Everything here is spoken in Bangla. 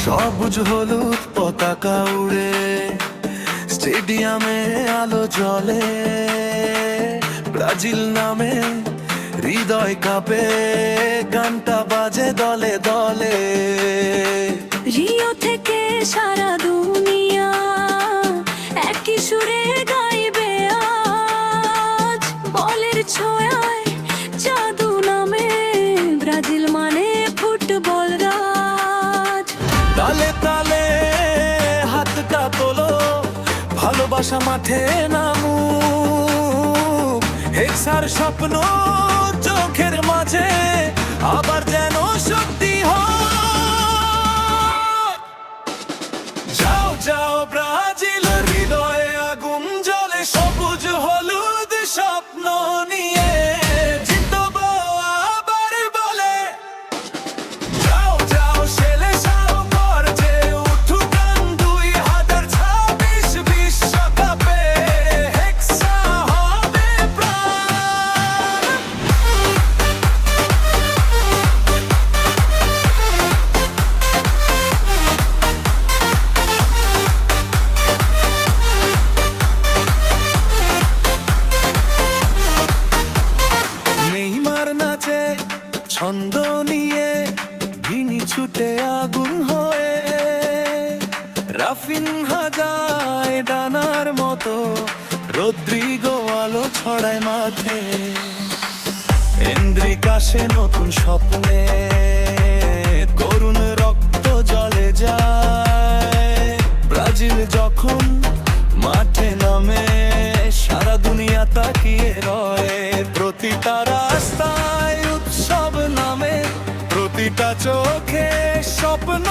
সবুজ হলুদ পতাকা উড়ে স্টেডিয়ামে আলো জ্বলে, ব্রাজিল নামে হৃদয় কাঁপে, গানটা বাজে দলে দলে। রিও থেকে সারা দুনিয়া একই সুরে গাইবে আজ, বলের ছোঁয়ায় জাদু নামে ব্রাজিল মানে ফুটবল রাজ। তালে তালে হাতটা তোলো, ভালোবাসা মাঠে নামুক, হেক্সার স্বপ্ন চোখের মাঝে আবার যেন সত্যি হয়। যাও যাও ব্রাজিল, হৃদয়ে আগুন জ্বলে, সবুজ হলুদ স্বপ্ন নিয়ে জিতবো আবার বলে। যাও যাও ছেলে যাও, গর্জে উঠুক গান 2026 বিশ্বকাপে, হেক্সা হবে প্রাণ। নেইমার নাচে ছন্দ নিয়ে, ভিনি ছুটে আগুন হয়ে, রাফিনহা যায় ডানার মতো, রদ্রিগো আলো ছড়ায় মাঠে, এন্ড্রিক আসে নতুন স্বপ্নে, করুণ রক্ত জলে যায়। ব্রাজিল যখন মাঠে নামে, সারা দুনিয়া তাকিয়ে রয়, প্রতিটা রাস্তায় উৎসব নামে, প্রতিটা চোখে স্বপ্ন